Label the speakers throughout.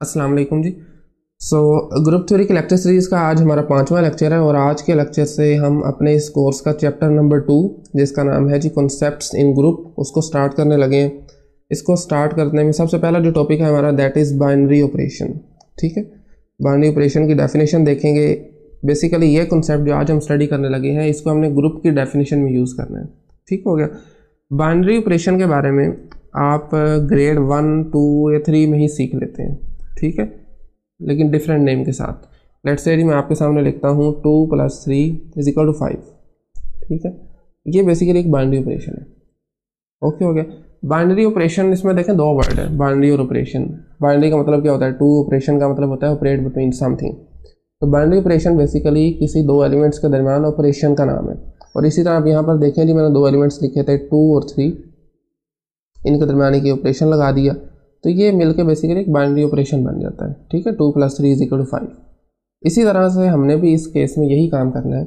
Speaker 1: अस्सलाम वालेकुम जी। Group theory के लेक्चर सीरीज़ का आज हमारा 5वां लेक्चर है और आज के लेक्चर से हम अपने इस कोर्स का चैप्टर नंबर 2 जिसका नाम है जी कॉन्सेप्ट्स इन ग्रुप उसको स्टार्ट करने लगे हैं। इसको स्टार्ट करने में सबसे पहला जो टॉपिक है हमारा दैट इज़ बाइनरी ऑपरेशन। ठीक है, बाइनरी ऑपरेशन की डेफिनेशन देखेंगे। बेसिकली ये कॉन्सेप्ट जो आज हम स्टडी करने लगे हैं इसको हमने ग्रुप की डेफिनेशन में यूज़ करना है। ठीक हो गया। बाइनरी ऑपरेशन के बारे में आप ग्रेड 1, 2 या 3 में ही सीख लेते हैं। ठीक है, लेकिन डिफरेंट नेम के साथ। लेट्स से मैं आपके सामने लिखता हूँ 2 + 3 = 5। ठीक है, ये बेसिकली एक बाइनरी ऑपरेशन है। ओके हो गया। बाइनरी ऑपरेशन इसमें देखें दो वर्ड है, बाइनरी और ऑपरेशन। बाइनरी का मतलब क्या होता है, टू। ऑपरेशन का मतलब होता है ऑपरेट बिटवीन समथिंग। तो बाइनरी ऑपरेशन बेसिकली किसी दो एलिमेंट्स के दरमियान ऑपरेशन का नाम है। और इसी तरह आप यहाँ पर देखें जी, मैंने दो एलिमेंट्स लिखे थे 2 और 3, इनके दरमियान की ऑपरेशन लगा दिया तो ये मिलके बेसिकली एक बाइनरी ऑपरेशन बन जाता है। ठीक है, 2 + 3 = 5। इसी तरह से हमने भी इस केस में यही काम करना है।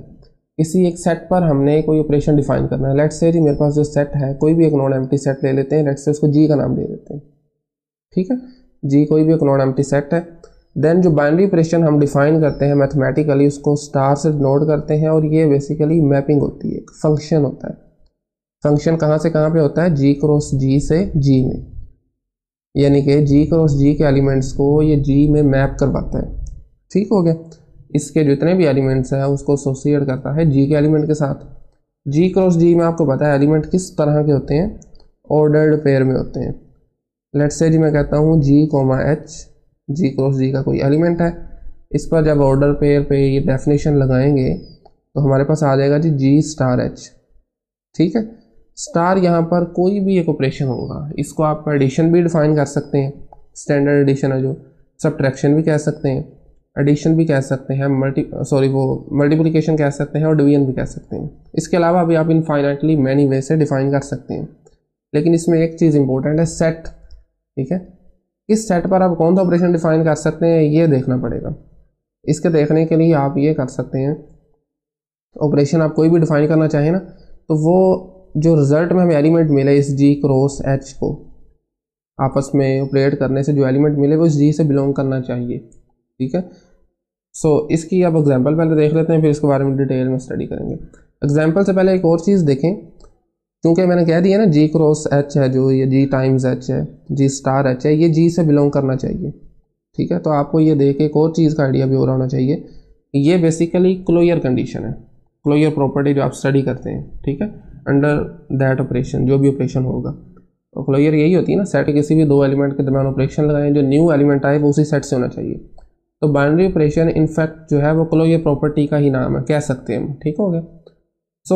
Speaker 1: किसी एक सेट पर हमने कोई ऑपरेशन डिफाइन करना है। लेट्स से जी मेरे पास जो सेट है, कोई भी एक नॉन एम्प्टी सेट ले लेते हैं। लेट्स से उसको जी का नाम दे देते हैं। ठीक है, जी कोई भी एक नॉन एम्प्टी सेट है। देन जो बाइनरी ऑपरेशन हम डिफाइन करते हैं मैथमेटिकली उसको स्टार से डिनोट करते हैं और ये बेसिकली मैपिंग होती है, एक फंक्शन होता है। फंक्शन कहाँ से कहाँ पे होता है, जी क्रॉस जी से जी में, यानी कि जी क्रॉस जी के एलिमेंट्स को ये जी में मैप करवाता है। ठीक हो गया। इसके जितने भी एलिमेंट्स हैं उसको एसोसिएट करता है जी के एलिमेंट के साथ। जी क्रॉस जी में आपको पता है एलिमेंट किस तरह के होते हैं, ऑर्डर्ड पेयर में होते हैं। लेट्स से जी मैं कहता हूँ जी, एच, जी क्रॉस जी का कोई एलिमेंट है। इस पर जब ऑर्डर पेयर पे ये डेफिनेशन लगाएंगे तो हमारे पास आ जाएगा जी स्टार एच। ठीक है, स्टार यहाँ पर कोई भी एक ऑपरेशन होगा। इसको आप एडिशन भी डिफाइन कर सकते हैं, स्टैंडर्ड एडिशन है जो, सब्ट्रैक्शन भी कह सकते हैं, एडिशन भी कह सकते हैं, मल्टीप्लिकेशन कह सकते हैं और डिवीजन भी कह सकते हैं। इसके अलावा भी आप इनफाइनाइटली मैनी वे से डिफाइन कर सकते हैं। लेकिन इसमें एक चीज़ इंपॉर्टेंट है, सेट। ठीक है, इस सेट पर आप कौन सा ऑपरेशन डिफाइन कर सकते हैं ये देखना पड़ेगा। इसके देखने के लिए आप ये कर सकते हैं, ऑपरेशन आप कोई भी डिफाइन करना चाहें ना तो वो जो रिजल्ट में हमें एलिमेंट मिले इस जी क्रॉस एच को आपस में ऑपरेट करने से जो एलिमेंट मिले वो इस जी से बिलोंग करना चाहिए। ठीक है, इसकी आप एग्जांपल पहले देख लेते हैं, फिर इसके बारे में डिटेल में स्टडी करेंगे। एग्जांपल से पहले एक और चीज़ देखें, क्योंकि मैंने कह दिया ना जी क्रॉस एच है जो, ये जी टाइम्स एच है, जी स्टार एच है, ये जी से बिलोंग करना चाहिए। ठीक है, तो आपको ये देख एक और चीज़ का आइडिया भी हो रहा होना चाहिए। ये बेसिकली क्लोजर कंडीशन है, क्लोजर प्रॉपर्टी जो आप स्टडी करते हैं। ठीक है, अंडर दैट ऑपरेशन जो भी ऑपरेशन होगा, और क्लोजर यही होती है ना, सेट किसी भी दो एलिमेंट के दरमियान ऑपरेशन लगाएं, जो न्यू एलिमेंट आए वो उसी सेट से होना चाहिए। तो बाइनरी ऑपरेशन इनफैक्ट जो है वो क्लोजर प्रॉपर्टी का ही नाम है, कह सकते हैं हम। ठीक हो गया।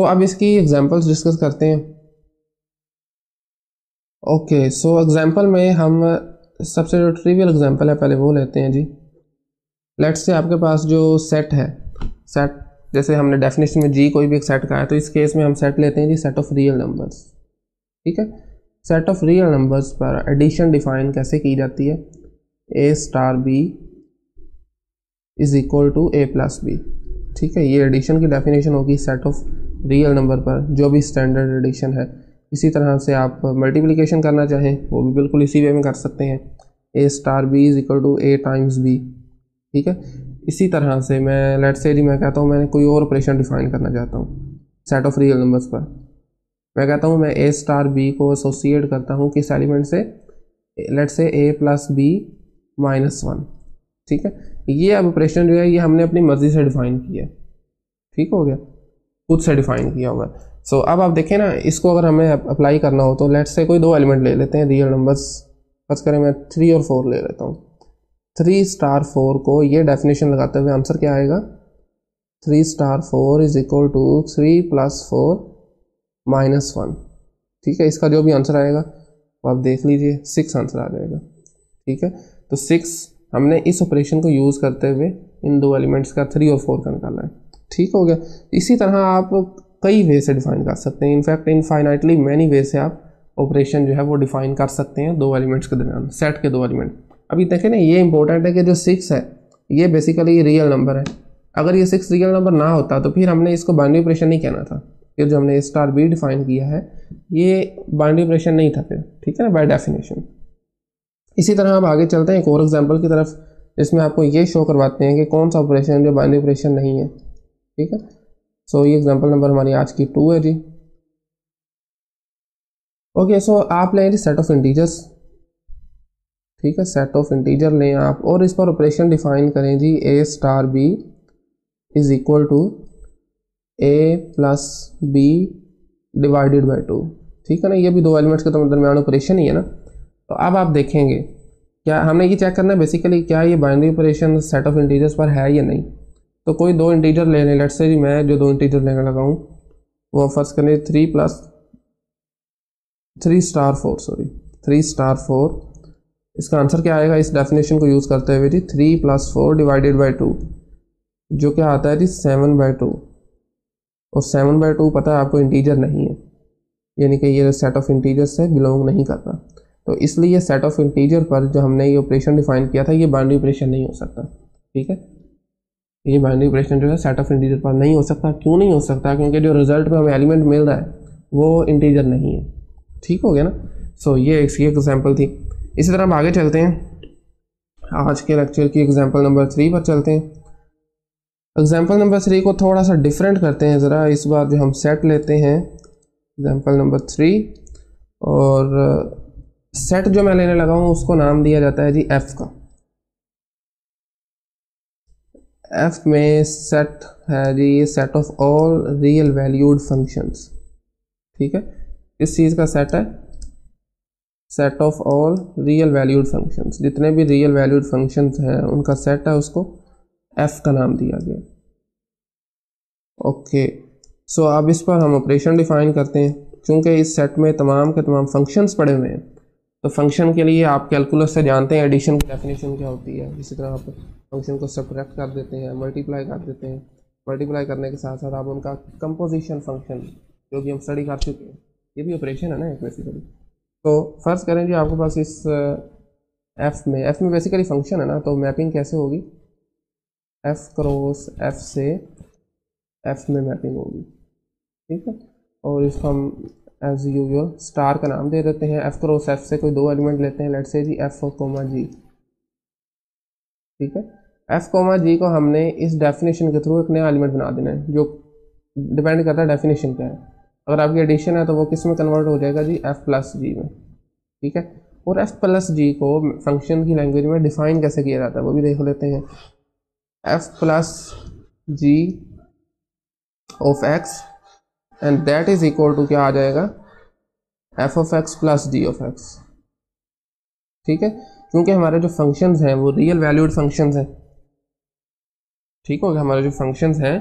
Speaker 1: अब इसकी एग्जांपल्स डिस्कस करते हैं। ओके, एग्जांपल में हम सबसे जो ट्रिवियल एग्जांपल है पहले वो लेते हैं जी। लेट्स से आपके पास जो सेट है, सेट जैसे हमने डेफिनेशन में जी कोई भी एक सेट का है, तो इस केस में हम सेट लेते हैं जी सेट ऑफ रियल नंबर्स। ठीक है, सेट ऑफ रियल नंबर्स पर एडिशन डिफाइन कैसे की जाती है, a star b = a + b। ठीक है, ये एडिशन की डेफिनेशन होगी सेट ऑफ रियल नंबर पर, जो भी स्टैंडर्ड एडिशन है। इसी तरह से आप मल्टीप्लिकेशन करना चाहें वो भी बिल्कुल इसी वे में कर सकते हैं, a star b = a times b। ठीक है, इसी तरह से मैं लेट्स से जी मैं कहता हूँ मैंने कोई और ऑपरेशन डिफाइन करना चाहता हूँ सेट ऑफ रियल नंबर्स पर। मैं कहता हूँ मैं a स्टार b को एसोसिएट करता हूँ किस एलिमेंट से, लेट्स से a + b - 1। ठीक है, ये अब ऑपरेशन जो है ये हमने अपनी मर्जी से डिफाइन किया है। ठीक हो गया, खुद से डिफाइन किया हुआ है। अब आप देखें ना, इसको अगर हमें अप्लाई करना हो तो लेट्स से कोई दो एलिमेंट ले लेते हैं रियल नंबर्स। फर्स्ट करें मैं 3 और 4 ले लेता हूँ। 3 स्टार 4 को ये डेफिनेशन लगाते हुए आंसर क्या आएगा, 3 स्टार 4 = 3 + 4 - 1। ठीक है, इसका जो भी आंसर आएगा वो आप देख लीजिए, 6 आंसर आ जाएगा। ठीक है, तो 6 हमने इस ऑपरेशन को यूज़ करते हुए इन दो एलिमेंट्स का 3 और 4 का निकाला है। ठीक हो गया। इसी तरह आप कई वे से डिफाइन कर सकते हैं, इनफैक्ट इनफाइनाइटली मैनी वे से आप ऑपरेशन जो है वो डिफाइन कर सकते हैं दो एलिमेंट्स के दरमियान, सेट के दो एलिमेंट। अभी देखें ना, ये इंपॉर्टेंट है कि जो 6 है ये बेसिकली रियल नंबर है। अगर ये 6 रियल नंबर ना होता तो फिर हमने इसको बाइनरी ऑपरेशन नहीं कहना था। फिर जो हमने a स्टार b डिफाइन किया है ये बाइनरी ऑपरेशन नहीं था फिर। ठीक है ना, बाय डेफिनेशन। इसी तरह हम आगे चलते हैं एक और एग्जांपल की तरफ, जिसमें आपको ये शो करवाते हैं कि कौन सा ऑपरेशन जो बाइनरी ऑपरेशन नहीं है। ठीक है, सो ये एग्जांपल नंबर हमारी आज की 2 है जी। ओके, सो आप लें जी सेट ऑफ इंटीजर्स। ठीक है, सेट ऑफ इंटीजर लें आप और इस पर ऑपरेशन डिफाइन करें जी, a star b is equal to a plus b divided by 2। ठीक है ना, ये भी दो एलिमेंट्स के दरमियान ऑपरेशन ही है ना। तो अब आप देखेंगे क्या हमने ये चेक करना है बेसिकली, क्या ये binary operation set of integers पर है या नहीं। तो कोई दो इंटीजर ले लें, लेट्स से जी मैं जो दो इंटीजर लेने लगा हूँ वो फर्स्ट करने 3 स्टार 4, इसका आंसर क्या आएगा इस डेफिनेशन को यूज़ करते हुए जी, 3 + 4 डिवाइडेड बाई 2, जो क्या आता है जी 7/2। और 7/2 पता है आपको इंटीजर नहीं है, यानी कि ये सेट ऑफ इंटीजर से बिलोंग नहीं करता। तो इसलिए सेट ऑफ इंटीजर पर जो हमने ये ऑपरेशन डिफाइन किया था ये बाइनरी ऑपरेशन नहीं हो सकता। ठीक है, ये बाइनरी ऑपरेशन जो है सेट ऑफ इंटीजर पर नहीं हो सकता। क्यों नहीं हो सकता? क्योंकि जो रिजल्ट में हमें एलिमेंट मिल रहा है वो इंटीजर नहीं है। ठीक हो गया ना। सो ये इसकी एग्जाम्पल थी। इसी तरह हम आगे चलते हैं, आज के लेक्चर की एग्जाम्पल नंबर 3 पर चलते हैं। एग्जाम्पल नंबर 3 को थोड़ा सा डिफरेंट करते हैं ज़रा। इस बार जो हम सेट लेते हैं एग्जाम्पल नंबर 3, और सेट जो मैं लेने लगा हूँ उसको नाम दिया जाता है जी एफ का। एफ में सेट है G set of all real valued functions. ठीक है, इस चीज़ का सेट है set of all real valued functions, जितने भी रियल वैल्यूड फंक्शंस हैं उनका सेट है, उसको एफ का नाम दिया गया। ओके, सो अब इस पर हम ऑपरेशन डिफाइन करते हैं। क्योंकि इस सेट में तमाम के तमाम फंक्शंस पड़े हुए हैं, तो फंक्शन के लिए आप कैलकुलस से जानते हैं एडिशन की डेफिनेशन क्या होती है। इसी तरह आप फंक्शन को सब्ट्रैक्ट कर देते हैं, मल्टीप्लाई कर देते हैं। मल्टीप्लाई करने के साथ साथ आप उनका कंपोजिशन फंक्शन जो कि हम स्टडी कर चुके हैं, ये भी ऑपरेशन है ना एक बेसिकली। तो फर्स्ट करें जी आपके पास इस एफ में बेसिकली फंक्शन है ना, तो मैपिंग कैसे होगी, एफ क्रॉस एफ से एफ में मैपिंग होगी। ठीक है, और इसको हम एज यूजुअल स्टार का नाम दे देते हैं। एफ क्रॉस एफ से कोई दो एलिमेंट लेते हैं, let's say ji F coma जी। ठीक है, एफ कोमा जी को हमने इस डेफिनेशन के थ्रू एक नया एलिमेंट बना देना है, जो डिपेंड करता है डेफिनेशन क्या है। अगर आपकी एडिशन है तो वो किस में कन्वर्ट हो जाएगा जी, एफ प्लस जी में। ठीक है, और एफ प्लस जी को फंक्शन की लैंग्वेज में डिफाइन कैसे किया जाता है वो भी देख लेते हैं। F plus G of X and that is equal to क्या आ जाएगा, F of X plus G of X. ठीक है, क्योंकि हमारे जो फंक्शंस हैं वो रियल वैल्यूड फंक्शंस हैं। ठीक हो गया, हमारे जो फंक्शंस हैं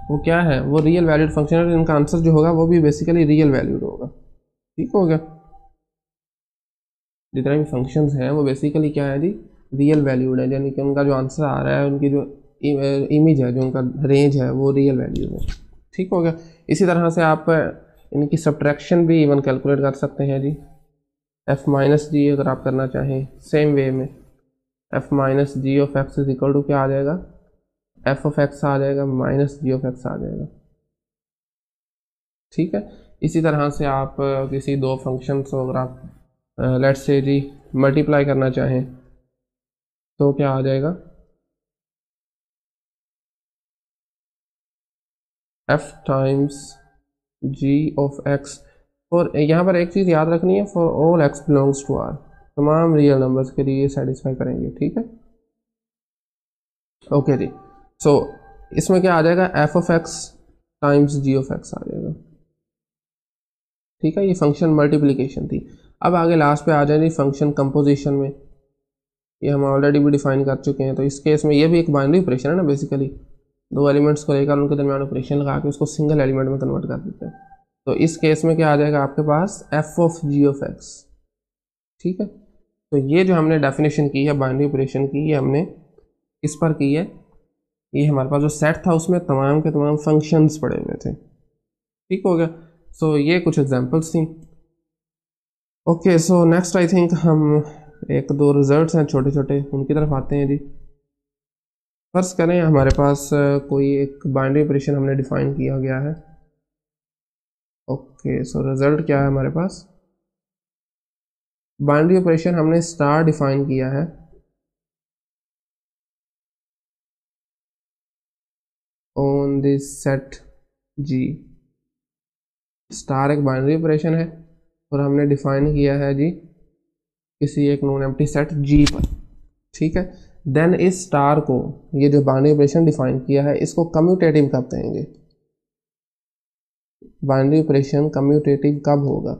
Speaker 1: वो क्या है, वो रियल वैल्यूड फंक्शन है, इनका आंसर जो होगा वो भी बेसिकली रियल वैल्यूड होगा। ठीक हो गया, जितने भी फंक्शंस हैं वो बेसिकली क्या है जी, रियल वैल्यूड है, यानी कि उनका जो आंसर आ रहा है, उनकी जो इमेज है, जो उनका रेंज है वो रियल वैल्यूड है। ठीक हो गया, इसी तरह से आप इनकी सब्ट्रैक्शन भी इवन कैलकुलेट कर सकते हैं जी। एफ माइनस जी अगर आप करना चाहें सेम वे में, F minus G of X is equal to क्या आ जाएगा, एफ ऑफ एक्स आ जाएगा माइनस जी ऑफ एक्स आ जाएगा। ठीक है, इसी तरह से आप किसी दो फंक्शंस को अगर आप लेट्स से जी मल्टीप्लाई करना चाहें तो क्या आ जाएगा, F times G of X. और यहाँ पर एक चीज़ याद रखनी है, for all X belongs to R, तमाम रियल नंबर्स के लिए सेटिस्फाई करेंगे। ठीक है, ओके जी। सो इसमें क्या आ जाएगा, F of X times G of X आ जाएगा। ठीक है, ये फंक्शन मल्टीप्लिकेशन थी। अब आगे लास्ट पे आ जाएगी फंक्शन कंपोजिशन में, ये हम ऑलरेडी भी डिफाइन कर चुके हैं। तो इस केस में ये भी एक बाइनरी ऑपरेशन है ना, बेसिकली दो एलिमेंट्स को लेकर उनके दरमियान ऑपरेशन लगा के उसको सिंगल एलिमेंट में कन्वर्ट कर देते हैं। तो इस केस में क्या आ जाएगा आपके पास, F of G of X. ठीक है, तो ये जो हमने डेफिनेशन की है बाइनरी ऑपरेशन की, ये हमने किस पर की है, ये हमारे पास जो सेट था उसमें तमाम के तमाम फंक्शंस पड़े हुए थे। ठीक हो गया, सो ये कुछ एग्जांपल्स थी। Okay, so next I think हम एक दो रिजल्ट्स हैं छोटे छोटे, उनकी तरफ आते हैं जी। फर्स्ट करें हमारे पास कोई एक बाइनरी ऑपरेशन हमने डिफाइन किया गया है। ओके, सो रिजल्ट क्या है हमारे पास, बाइनरी ऑपरेशन हमने स्टार डिफाइन किया है on this set G. Star एक बाइनरी ऑपरेशन है और हमने डिफाइन किया है जी किसी एक नॉन एम्प्टी सेट जी पर, ठीक है। देन इस स्टार को, ये जो बाइनरी ऑपरेशन डिफाइन किया है, इसको कम्यूटेटिव कब कहेंगे? बाइनरी ऑपरेशन कम्यूटेटिव कब होगा,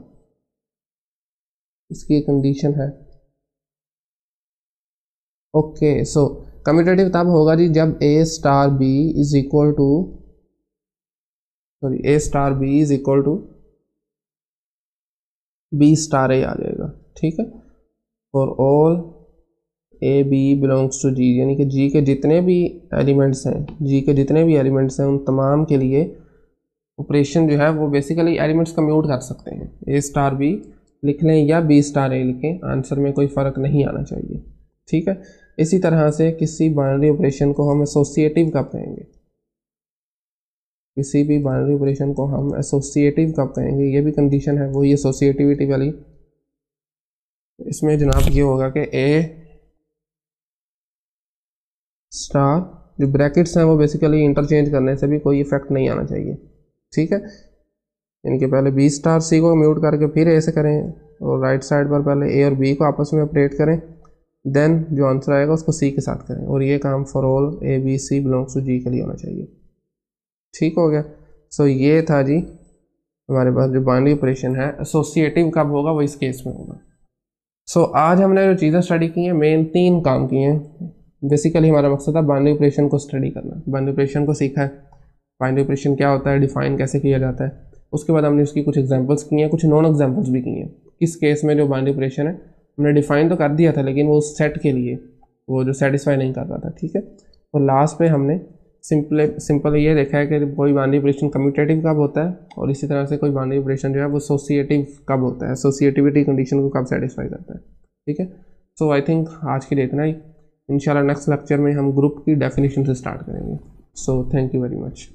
Speaker 1: इसकी एक कंडीशन है। ओके, सो कम्यूटेटिव तब होगा जी जब A star B is equal to, sorry, A star B is equal to B star A आ जाएगा, ठीक है। For all A B belongs to G, यानी कि जी के जितने भी एलिमेंट्स हैं, जी के जितने भी एलिमेंट्स हैं उन तमाम के लिए ऑपरेशन जो है वो बेसिकली एलिमेंट्स कम्यूट कर सकते हैं। ए स्टार बी लिख लें या बी स्टार ए लिखें, आंसर में कोई फ़र्क नहीं आना चाहिए, ठीक है। इसी तरह से किसी बाइनरी ऑपरेशन को हम एसोसिएटिव कब कहेंगे? किसी भी बाइनरी ऑपरेशन को हम एसोसिएटिव कब कहेंगे? ये भी कंडीशन है, वही एसोसिएटिविटी वाली। इसमें जनाब ये होगा कि ए स्टार, जो ब्रैकेट्स हैं वो बेसिकली इंटरचेंज करने से भी कोई इफेक्ट नहीं आना चाहिए, ठीक है। यानी कि पहले बी स्टार सी को म्यूट करके फिर ए से करें और राइट साइड पर पहले ए और बी को आपस में ऑपरेट करें, देन जो आंसर आएगा उसको सी के साथ करें, और ये काम for all A B C belongs to G के लिए होना चाहिए, ठीक हो गया। सो ये था जी हमारे पास जो बाइनरी ऑपरेशन है, एसोसिएटिव कब होगा वो इस केस में होगा। सो आज हमने जो चीज़ें स्टडी की हैं, मेन 3 काम किए हैं। बेसिकली हमारा मकसद था बाइनरी ऑपरेशन को स्टडी करना, बाइनरी ऑपरेशन को सीखा है, बाइनरी ऑपरेशन क्या होता है, डिफाइन कैसे किया जाता है। उसके बाद हमने उसकी कुछ एग्जांपल्स किए हैं, कुछ नॉन एग्जांपल्स भी किए हैं। किस केस में जो बाइनरी ऑपरेशन है हमने डिफाइन तो कर दिया था, लेकिन वो उस सेट के लिए वो जो सेटिस्फाई नहीं कर रहा था, ठीक है। और लास्ट पे हमने सिंपल ये देखा है कि कोई बाइनरी ऑपरेशन कम्यूटेटिव कब होता है, और इसी तरह से कोई बाइनरी ऑपरेशन जो है वो एसोसिएटिव कब होता है, एसोसिएटिविटी कंडीशन को कब सेटिस्फाई करता है, ठीक है। सो आई थिंक आज के लिए इतना ही। इंशाल्लाह नेक्स्ट लेक्चर में हम ग्रुप की डेफिनेशन से स्टार्ट करेंगे। So thank you very much.